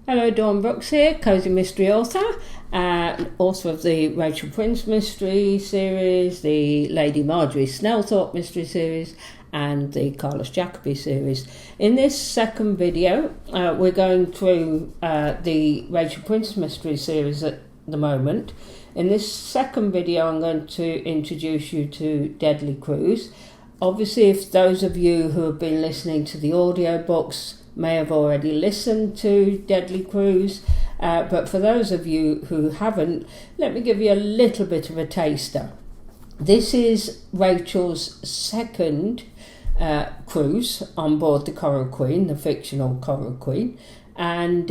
Hello, Dawn Brookes here, Cosy Mystery author, author of the Rachel Prince Mystery series, the Lady Marjorie Snellthorpe Mystery series, and the Carlos Jacobi series. In this second video, we're going through the Rachel Prince Mystery series at the moment. In this second video, I'm going to introduce you to Deadly Cruise. Obviously, if those of you who have been listening to the audiobooks may have already listened to Deadly Cruise, but for those of you who haven't, let me give you a little bit of a taster. This is Rachel's second cruise on board the Coral Queen, the fictional Coral Queen, and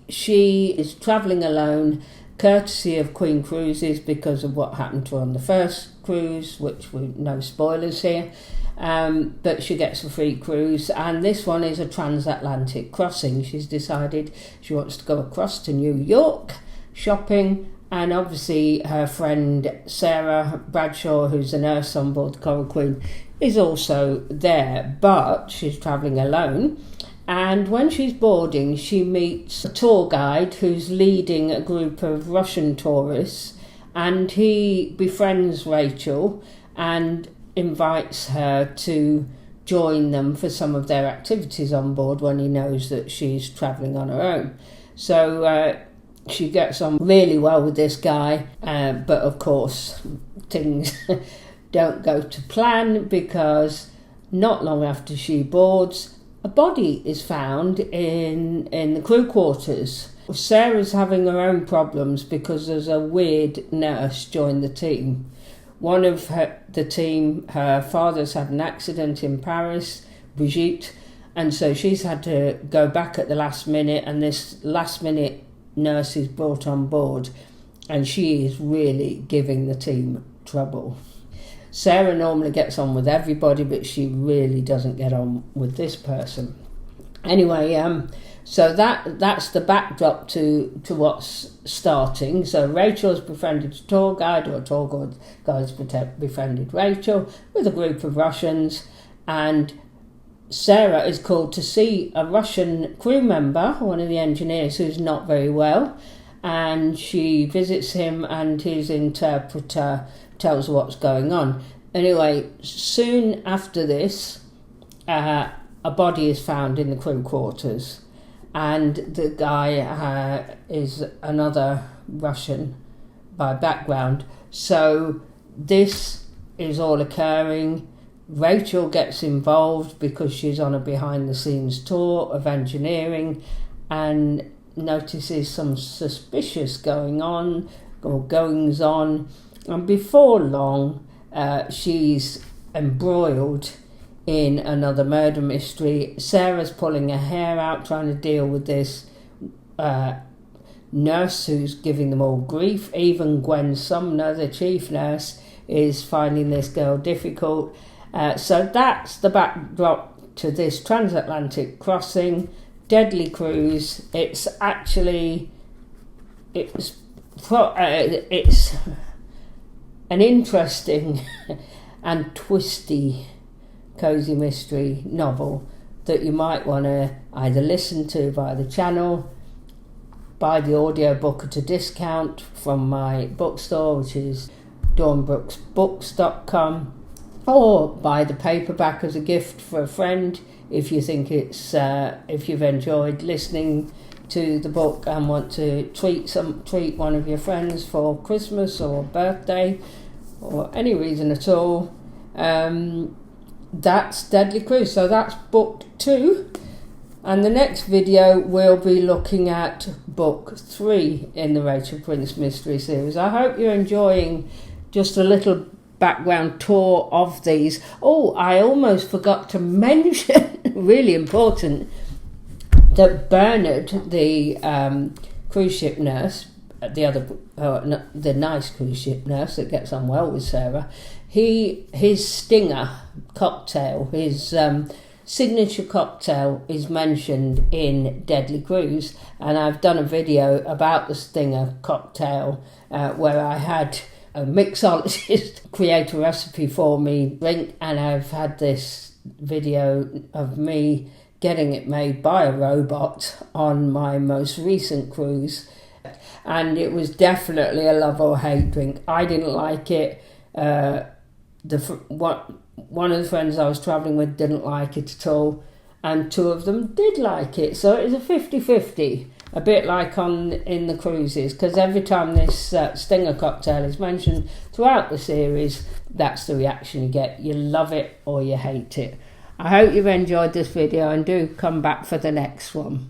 she is travelling alone, courtesy of Queen Cruises because of what happened to her on the first cruise, which we no spoilers here. But she gets a free cruise, and this one is a transatlantic crossing. She's decided she wants to go across to New York shopping, and obviously her friend Sarah Bradshaw, who's a nurse on board the Coral Queen, is also there, but she's travelling alone. And when she's boarding, she meets a tour guide who's leading a group of Russian tourists, and he befriends Rachel and invites her to join them for some of their activities on board when he knows that she's travelling on her own. So she gets on really well with this guy, but of course things don't go to plan, because not long after she boards, a body is found in the crew quarters. Sarah's having her own problems because there's a weird nurse joined the team. One of the team, her father's had an accident in Paris, Brigitte, and so she's had to go back at the last minute, and this last minute nurse is brought on board, and she is really giving the team trouble. Sarah normally gets on with everybody, but she really doesn't get on with this person. Anyway, so that's the backdrop to what's starting. So Rachel's befriended a tour guide, or a tour guide's befriended Rachel with a group of Russians, and Sarah is called to see a Russian crew member, one of the engineers, who's not very well, and she visits him, and his interpreter tells her what's going on. Anyway, soon after this, a body is found in the crew quarters, and the guy is another Russian by background. So this is all occurring. Rachel gets involved because she's on a behind-the-scenes tour of engineering and notices some suspicious goings-on. And before long, she's embroiled in another murder mystery. Sarah's pulling her hair out trying to deal with this nurse who's giving them all grief. Even Gwen Sumner, the chief nurse, is finding this girl difficult. So that's the backdrop to this transatlantic crossing, Deadly Cruise. It's an interesting and twisty cozy mystery novel that you might want to either listen to via the channel, buy the audiobook at a discount from my bookstore, which is dawnbrooksbooks.com, or buy the paperback as a gift for a friend if you think if you've enjoyed listening to the book and want to treat one of your friends for Christmas or birthday or any reason at all. That's Deadly Cruise. So that's book 2, and the next video we'll be looking at book 3 in the Rachel Prince mystery series. I hope you're enjoying just a little background tour of these. Oh, I almost forgot to mention, really important, that Bernard, the cruise ship nurse, the nice cruise ship nurse that gets on well with Sarah, his stinger cocktail, his signature cocktail, is mentioned in Deadly Cruise, and I've done a video about the stinger cocktail where I had a mixologist create a recipe for me drink, and I've had this video of me getting it made by a robot on my most recent cruise, and it was definitely a love or hate drink. I didn't like it. One of the friends I was travelling with didn't like it at all, and 2 of them did like it. So it was a 50-50, a bit like in the cruises, because every time this Stinger cocktail is mentioned throughout the series, that's the reaction you get. You love it or you hate it. I hope you've enjoyed this video, and do come back for the next one.